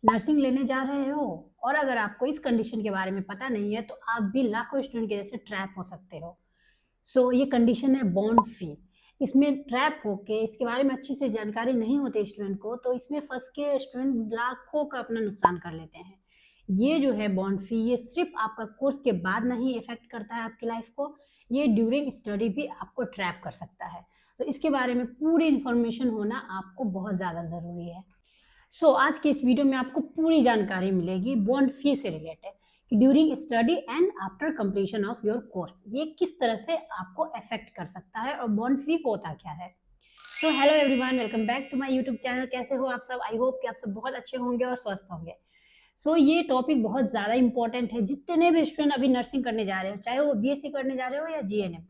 Nursing लेने जा रहे हो और अगर आपको इस कंडीशन के बारे में पता नहीं है तो आप भी लाखों स्टूडेंट के जैसे ट्रैप हो सकते हो। ये कंडीशन है बॉन्ड फी। इसमें ट्रैप होके इसके बारे में अच्छी से जानकारी नहीं होती स्टूडेंट को, तो इसमें फंस के स्टूडेंट लाखों का अपना नुकसान कर लेते हैं। ये जो है बॉन्ड फी, ये सिर्फ आपका कोर्स के बाद नहीं इफेक्ट करता है आपकी लाइफ को, ये ड्यूरिंग स्टडी भी आपको ट्रैप कर सकता है। तो इसके बारे में पूरी इन्फॉर्मेशन होना आपको बहुत ज़्यादा ज़रूरी है। आज के इस वीडियो में आपको पूरी जानकारी मिलेगी बॉन्ड फी से रिलेटेड कि during study and after completion of your course ये किस तरह से आपको अफेक्ट कर सकता है और बॉन्ड फी होता क्या है। Hello everyone, welcome back to my YouTube channel. कैसे हो आप सब? आई होप कि आप सब बहुत अच्छे होंगे और स्वस्थ होंगे। ये टॉपिक बहुत ज़्यादा इंपॉर्टेंट है। जितने भी स्टूडेंट अभी नर्सिंग करने जा रहे हो, चाहे वो बीएससी करने जा रहे हो या जीएनएम,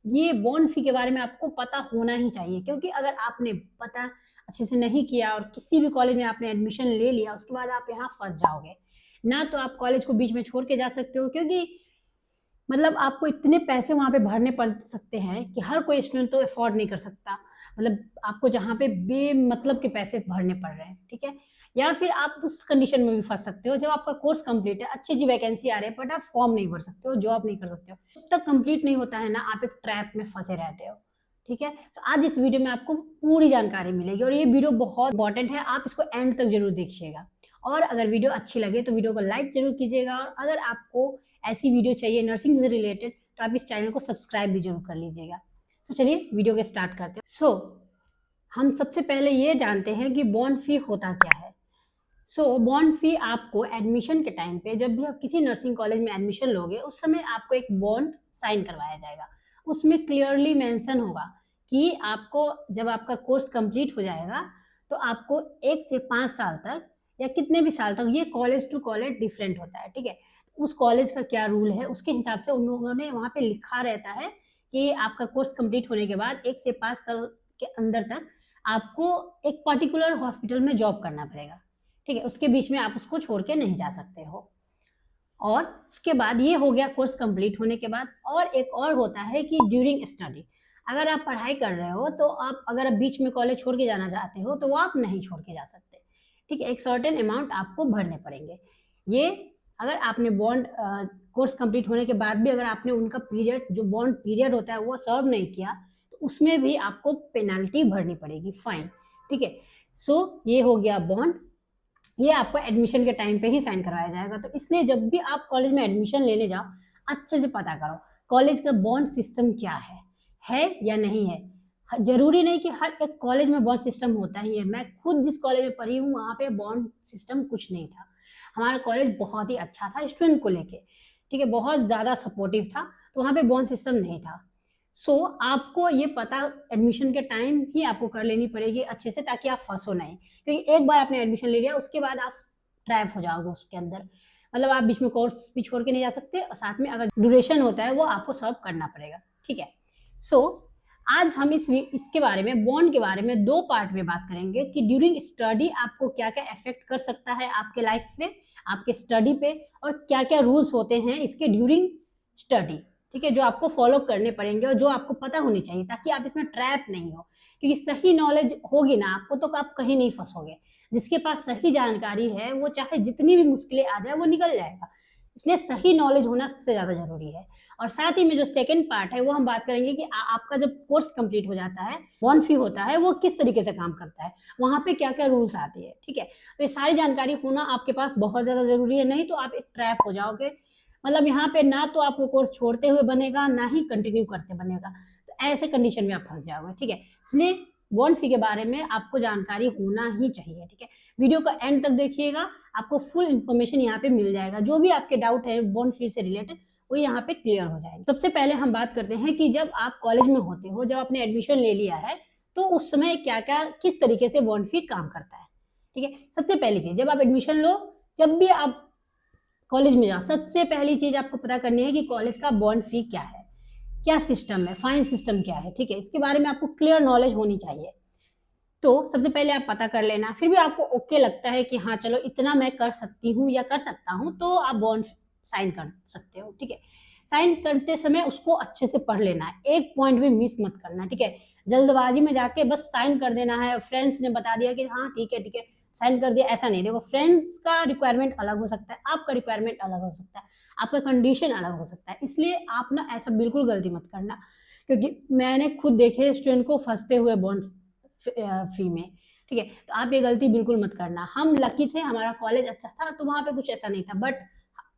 ये बॉन्ड फी के बारे में आपको पता होना ही चाहिए। क्योंकि अगर आपने पता अच्छे से नहीं किया और किसी भी कॉलेज में आपने एडमिशन ले लिया, उसके बाद आप यहाँ फंस जाओगे। ना तो आप कॉलेज को बीच में छोड़ के जा सकते हो, क्योंकि मतलब आपको इतने पैसे वहाँ पे भरने पड़ सकते हैं कि हर कोई स्टूडेंट तो अफोर्ड नहीं कर सकता। मतलब आपको जहाँ पे बेमतलब के पैसे भरने पड़ रहे हैं, ठीक है। या फिर आप उस कंडीशन में भी फंस सकते हो जब आपका कोर्स कंप्लीट है, अच्छी अच्छी वैकेंसी आ रही है, बट आप फॉर्म नहीं भर सकते हो, जॉब नहीं कर सकते हो। जब तक कंप्लीट नहीं होता है ना, आप एक ट्रैप में फंसे रहते हो, ठीक है। आज इस वीडियो में आपको पूरी जानकारी मिलेगी और ये वीडियो बहुत इंपॉर्टेंट है, आप इसको एंड तक जरूर देखिएगा। और अगर वीडियो अच्छी लगे तो वीडियो को लाइक जरूर कीजिएगा, और अगर आपको ऐसी वीडियो चाहिए नर्सिंग से रिलेटेड तो आप इस चैनल को सब्सक्राइब भी जरूर कर लीजिएगा। चलिए वीडियो के स्टार्ट करते हैं। हम सबसे पहले ये जानते हैं कि बॉन्ड फी होता क्या है। बॉन्ड फी आपको एडमिशन के टाइम पे, जब भी आप किसी नर्सिंग कॉलेज में एडमिशन लोगे, उस समय आपको एक बॉन्ड साइन करवाया जाएगा। उसमें क्लियरली मेंशन होगा कि आपको जब आपका कोर्स कंप्लीट हो जाएगा तो आपको 1 से 5 साल तक या कितने भी साल तक, ये कॉलेज टू कॉलेज डिफरेंट होता है, ठीक है। उस कॉलेज का क्या रूल है उसके हिसाब से उन लोगों ने वहाँ पे लिखा रहता है कि आपका कोर्स कंप्लीट होने के बाद 1 से 5 साल के अंदर तक आपको एक पर्टिकुलर हॉस्पिटल में जॉब करना पड़ेगा, ठीक है। उसके बीच में आप उसको छोड़ के नहीं जा सकते हो। और उसके बाद ये हो गया कोर्स कंप्लीट होने के बाद। और एक और होता है कि ड्यूरिंग स्टडी, अगर आप पढ़ाई कर रहे हो तो आप अगर आप बीच में कॉलेज छोड़ के जाना चाहते हो तो वो आप नहीं छोड़ के जा सकते, ठीक है। एक सर्टेन अमाउंट आपको भरने पड़ेंगे। ये अगर आपने बॉन्ड कोर्स कंप्लीट होने के बाद भी अगर आपने उनका पीरियड, जो बॉन्ड पीरियड होता है, वो सर्व नहीं किया तो उसमें भी आपको पेनल्टी भरनी पड़ेगी, फाइन, ठीक है। ये हो गया बॉन्ड। ये आपको एडमिशन के टाइम पे ही साइन करवाया जाएगा। तो इसलिए जब भी आप कॉलेज में एडमिशन लेने जाओ, अच्छे से पता करो कॉलेज का बॉन्ड सिस्टम क्या है या नहीं है। जरूरी नहीं कि हर एक कॉलेज में बॉन्ड सिस्टम होता ही है। मैं खुद जिस कॉलेज में पढ़ी हूँ वहाँ पे बॉन्ड सिस्टम कुछ नहीं था। हमारा कॉलेज बहुत ही अच्छा था स्टूडेंट को लेके, ठीक है, बहुत ज़्यादा सपोर्टिव था, तो वहाँ पे बॉन्ड सिस्टम नहीं था। आपको ये पता एडमिशन के टाइम ही आपको कर लेनी पड़ेगी अच्छे से, ताकि आप फंसो नहीं। क्योंकि एक बार आपने एडमिशन ले लिया उसके बाद आप ट्रैप हो जाओगे उसके अंदर। मतलब आप बीच में कोर्स भी छोड़ के नहीं जा सकते, और साथ में अगर ड्यूरेशन होता है वो आपको सर्व करना पड़ेगा, ठीक है। आज हम इसके बारे में, बॉन्ड के बारे में 2 पार्ट में बात करेंगे कि ड्यूरिंग स्टडी आपको क्या क्या इफेक्ट कर सकता है आपके लाइफ पे, आपके स्टडी पे, और क्या क्या रूल्स होते हैं इसके ड्यूरिंग स्टडी, ठीक है, जो आपको फॉलो करने पड़ेंगे और जो आपको पता होनी चाहिए ताकि आप इसमें ट्रैप नहीं हो। क्योंकि सही नॉलेज होगी ना आपको तो आप कहीं नहीं फंसोगे। जिसके पास सही जानकारी है वो चाहे जितनी भी मुश्किलें आ जाए वो निकल जाएगा। इसलिए सही नॉलेज होना सबसे ज़्यादा जरूरी है। और साथ ही में जो सेकंड पार्ट है वो हम बात करेंगे कि आपका जब कोर्स कंप्लीट हो जाता है, बॉन्ड फी होता है, वो किस तरीके से काम करता है, वहाँ पे क्या क्या रूल्स आते हैं, ठीक है। तो ये सारी जानकारी होना आपके पास बहुत ज़्यादा जरूरी है, नहीं तो आप एक ट्रैप हो जाओगे। मतलब यहाँ पे ना तो आपको कोर्स छोड़ते हुए बनेगा, ना ही कंटिन्यू करते बनेगा। तो ऐसे कंडीशन में आप फंस जाओगे, ठीक है। इसलिए बॉन्ड फी के बारे में आपको जानकारी होना ही चाहिए, ठीक है। वीडियो का एंड तक देखिएगा, आपको फुल इन्फॉर्मेशन यहाँ पे मिल जाएगा। जो भी आपके डाउट है बॉन्ड फी से रिलेटेड वो यहाँ पे क्लियर हो जाएगा। सबसे पहले हम बात करते हैं कि जब आप कॉलेज में होते हो, जब आपने एडमिशन ले लिया है, तो उस समय क्या क्या, किस तरीके से बॉन्ड फी काम करता है, ठीक है। सबसे पहली चीज, जब आप एडमिशन लो, जब भी आप कॉलेज में जाओ, सबसे पहली चीज आपको पता करनी है कि कॉलेज का बॉन्ड फी क्या है, क्या सिस्टम है, फाइन सिस्टम क्या है, ठीक है। इसके बारे में आपको क्लियर नॉलेज होनी चाहिए। तो सबसे पहले आप पता कर लेना। फिर भी आपको ओके लगता है कि हाँ चलो इतना मैं कर सकती हूँ या कर सकता हूँ, तो आप बॉन्ड साइन कर सकते हो, ठीक है। साइन करते समय उसको अच्छे से पढ़ लेना है, एक पॉइंट भी मिस मत करना, ठीक है। जल्दबाजी में जाके बस साइन कर देना है, फ्रेंड्स ने बता दिया कि हाँ ठीक है ठीक है, साइन कर दिया, ऐसा नहीं। देखो फ्रेंड्स का रिक्वायरमेंट अलग हो सकता है, आपका रिक्वायरमेंट अलग हो सकता है, आपका कंडीशन अलग हो सकता है, इसलिए आप ना ऐसा बिल्कुल गलती मत करना, क्योंकि मैंने खुद देखे स्टूडेंट को फंसते हुए बॉन्ड फी में, ठीक है। तो आप ये गलती बिल्कुल मत करना। हम लकी थे, हमारा कॉलेज अच्छा था, तो वहाँ पे कुछ ऐसा नहीं था, बट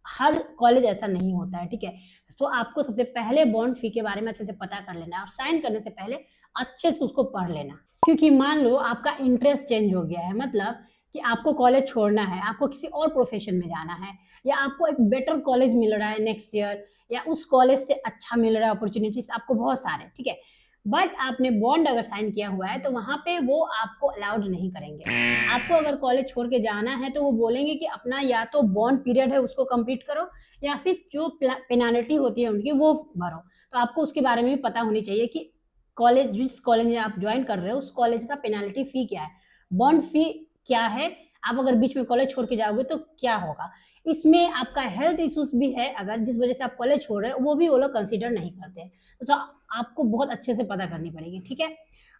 हर कॉलेज ऐसा नहीं होता है, ठीक है। तो आपको सबसे पहले बॉन्ड फी के बारे में अच्छे से पता कर लेना है, और साइन करने से पहले अच्छे से उसको पढ़ लेना, क्योंकि मान लो आपका इंटरेस्ट चेंज हो गया है, मतलब कि आपको कॉलेज छोड़ना है, आपको किसी और प्रोफेशन में जाना है, या आपको एक बेटर कॉलेज मिल रहा है नेक्स्ट ईयर, या उस कॉलेज से अच्छा मिल रहा है अपॉर्चुनिटीज आपको बहुत सारे, ठीक है। बट आपने बॉन्ड अगर साइन किया हुआ है तो वहां पे वो आपको अलाउड नहीं करेंगे। आपको अगर कॉलेज छोड़ के जाना है तो वो बोलेंगे कि अपना या तो बॉन्ड पीरियड है उसको कंप्लीट करो, या फिर जो पेनाल्टी होती है उनकी वो भरो। तो आपको उसके बारे में भी पता होनी चाहिए कि कॉलेज, जिस कॉलेज में आप ज्वाइन कर रहे हो उस कॉलेज का पेनाल्टी फी क्या है, बॉन्ड फी क्या है, आप अगर बीच में कॉलेज छोड़ के जाओगे तो क्या होगा। इसमें आपका हेल्थ इश्यूज भी है, अगर जिस वजह से आप कॉलेज छोड़ रहे हो, वो भी वो लोग कंसिडर नहीं करते हैं। तो आपको बहुत अच्छे से पता करनी पड़ेगी, ठीक है।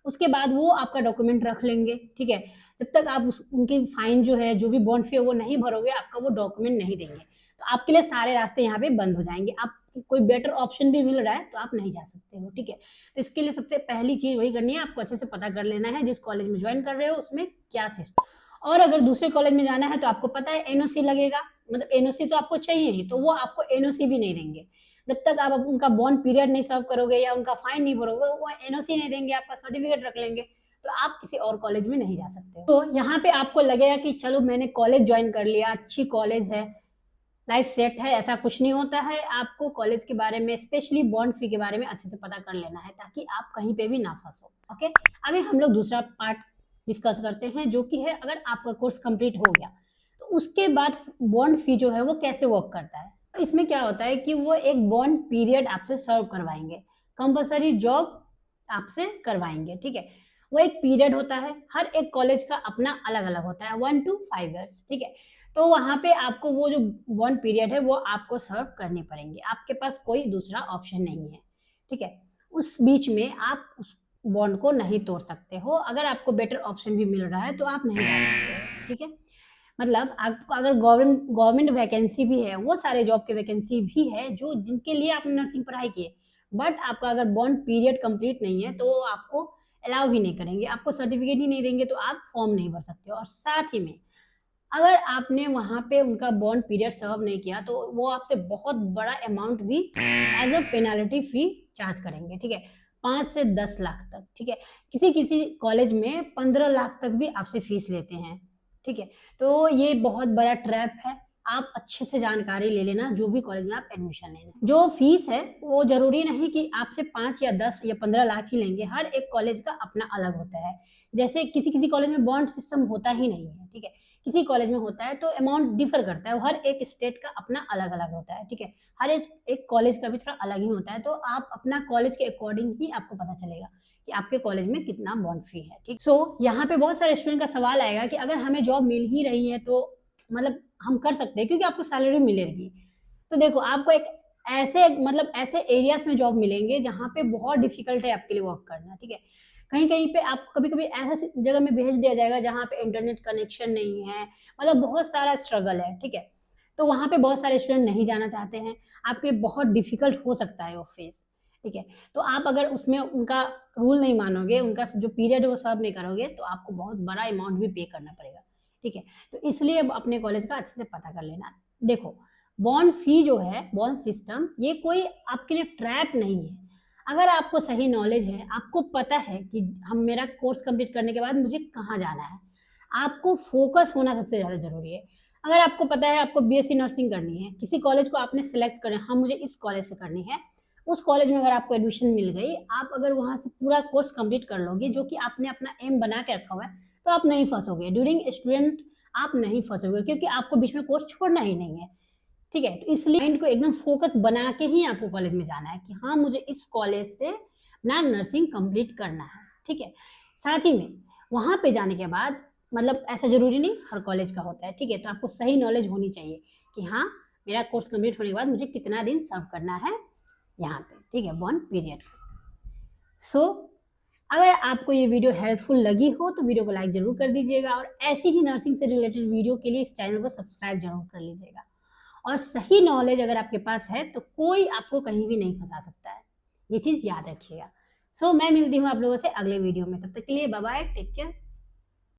उसके बाद वो आपका डॉक्यूमेंट रख लेंगे, ठीक है। जब तक आप उनकी फाइन जो है, जो भी बॉन्ड फी है वो नहीं भरोगे, आपका वो डॉक्यूमेंट नहीं देंगे, तो आपके लिए सारे रास्ते यहाँ पे बंद हो जाएंगे। आप कोई बेटर ऑप्शन भी मिल रहा है तो आप नहीं जा सकते हो, ठीक है। तो इसके लिए सबसे पहली चीज वही करनी है, आपको अच्छे से पता कर लेना है जिस कॉलेज में ज्वाइन कर रहे हो उसमें क्या सिस्टम। और अगर दूसरे कॉलेज में जाना है तो आपको पता है एनओसी लगेगा, मतलब एनओसी तो आपको चाहिए ही, तो वो आपको एनओसी भी नहीं देंगे जब तक आप उनका बॉन्ड पीरियड नहीं सर्व करोगे या उनका फाइन नहीं भरोगे, वो एनओसी नहीं देंगे, आपका सर्टिफिकेट रख लेंगे, तो आप किसी और कॉलेज में नहीं जा सकते हो। तो यहाँ पे आपको लगेगा कि चलो मैंने कॉलेज ज्वाइन कर लिया, अच्छी कॉलेज है, लाइफ सेट है, ऐसा कुछ नहीं होता है। आपको कॉलेज के बारे में, स्पेशली बॉन्ड फी के बारे में अच्छे से पता कर लेना है, ताकि आप कहीं पे भी ना फंसो। ओके, अभी हम लोग दूसरा पार्ट डिस्कस करते हैं, जो कि है अगर आपका कोर्स कंप्लीट हो गया तो उसके बाद बॉन्ड फी जो है वो कैसे वर्क करता है। इसमें क्या होता है कि वो एक बॉन्ड पीरियड आपसे सर्व करवाएंगे, कंपलसरी जॉब आपसे करवाएंगे, ठीक है। वो एक पीरियड होता है, हर एक कॉलेज का अपना अलग अलग होता है, 1 to 5 ईयर्स, ठीक है। तो वहां पे आपको वो जो बॉन्ड पीरियड है वो आपको सर्व करनी पड़ेंगे, आपके पास कोई दूसरा ऑप्शन नहीं है, ठीक है। उस बीच में आप उस बॉन्ड को नहीं तोड़ सकते हो, अगर आपको बेटर ऑप्शन भी मिल रहा है तो आप नहीं जा सकते हो, ठीक है। मतलब आपको अगर गवर्नमेंट वैकेंसी भी है, वो सारे जॉब के वैकेंसी भी है जो जिनके लिए आपने नर्सिंग पढ़ाई की है, बट आपका अगर बॉन्ड पीरियड कंप्लीट नहीं है तो आपको अलाउ ही नहीं करेंगे, आपको सर्टिफिकेट ही नहीं देंगे, तो आप फॉर्म नहीं भर सकते हो। और साथ ही में अगर आपने वहां पे उनका बॉन्ड पीरियड सर्व नहीं किया तो वो आपसे बहुत बड़ा अमाउंट भी as a penalty fee charge करेंगे, ठीक है, 5 से 10 लाख तक, ठीक है। किसी किसी कॉलेज में 15 लाख तक भी आपसे फीस लेते हैं, ठीक है। तो ये बहुत बड़ा ट्रैप है, आप अच्छे से जानकारी ले लेना जो भी कॉलेज में आप एडमिशन लेना। जो फीस है वो जरूरी नहीं कि आपसे 5 या 10 या 15 लाख ही लेंगे, हर एक कॉलेज का अपना अलग होता है। जैसे किसी किसी कॉलेज में बॉन्ड सिस्टम होता ही नहीं है, ठीक है, किसी कॉलेज में होता है, तो अमाउंट डिफर करता है, हर एक स्टेट का अपना अलग अलग होता है, ठीक है। हर एक कॉलेज का भी थोड़ा अलग ही होता है, तो आप अपना कॉलेज के अकॉर्डिंग ही आपको पता चलेगा कि आपके कॉलेज में कितना बॉन्ड फी है, ठीक। सो यहाँ पे बहुत सारे स्टूडेंट का सवाल आएगा कि अगर हमें जॉब मिल ही रही है तो मतलब हम कर सकते हैं क्योंकि आपको सैलरी मिलेगी। तो देखो आपको एक ऐसे मतलब ऐसे एरियाज में जॉब मिलेंगे जहाँ पे बहुत डिफिकल्ट है आपके लिए वर्क करना, ठीक है। कहीं कहीं पे आपको कभी कभी ऐसा जगह में भेज दिया जाएगा जहाँ पे इंटरनेट कनेक्शन नहीं है, मतलब बहुत सारा स्ट्रगल है, ठीक है। तो वहाँ पे बहुत सारे स्टूडेंट नहीं जाना चाहते हैं, आपके बहुत डिफिकल्ट हो सकता है वो फेस, ठीक है। तो आप अगर उसमें उनका रूल नहीं मानोगे, उनका जो पीरियड है वो सर्व नहीं करोगे, तो आपको बहुत बड़ा अमाउंट भी पे करना पड़ेगा, ठीक है। तो इसलिए अपने कॉलेज का अच्छे से पता कर लेना। देखो बॉन्ड फी जो है, बॉन्ड सिस्टम, ये कोई आपके लिए ट्रैप नहीं है। अगर आपको सही नॉलेज है, आपको पता है कि हम मेरा कोर्स कंप्लीट करने के बाद मुझे कहाँ जाना है, आपको फोकस होना सबसे ज़्यादा जरूरी है। अगर आपको पता है आपको बीएससी नर्सिंग करनी है, किसी कॉलेज को आपने सेलेक्ट करें, हाँ मुझे इस कॉलेज से करनी है, उस कॉलेज में अगर आपको एडमिशन मिल गई, आप अगर वहाँ से पूरा कोर्स कंप्लीट कर लोगे जो कि आपने अपना एम बना के रखा हुआ है, तो आप नहीं फंसोगे ड्यूरिंग स्टूडेंट, आप नहीं फंसोगे, क्योंकि आपको बीच में कोर्स छोड़ना ही नहीं है, ठीक है। तो इसलिए माइंड को एकदम फोकस बना के ही आपको कॉलेज में जाना है कि हाँ मुझे इस कॉलेज से अपना नर्सिंग कंप्लीट करना है, ठीक है। साथ ही में वहाँ पे जाने के बाद, मतलब ऐसा जरूरी नहीं हर कॉलेज का होता है, ठीक है, तो आपको सही नॉलेज होनी चाहिए कि हाँ मेरा कोर्स कंप्लीट होने के बाद मुझे कितना दिन सर्व करना है यहाँ पे, ठीक है, बॉन्ड पीरियड। सो अगर आपको ये वीडियो हेल्पफुल लगी हो तो वीडियो को लाइक जरूर कर दीजिएगा, और ऐसी ही नर्सिंग से रिलेटेड वीडियो के लिए इस चैनल को सब्सक्राइब जरूर कर लीजिएगा। और सही नॉलेज अगर आपके पास है तो कोई आपको कहीं भी नहीं फंसा सकता है, ये चीज़ याद रखिएगा। सो मैं मिलती हूँ आप लोगों से अगले वीडियो में, तब तक के लिए बाय बाय, टेक केयर।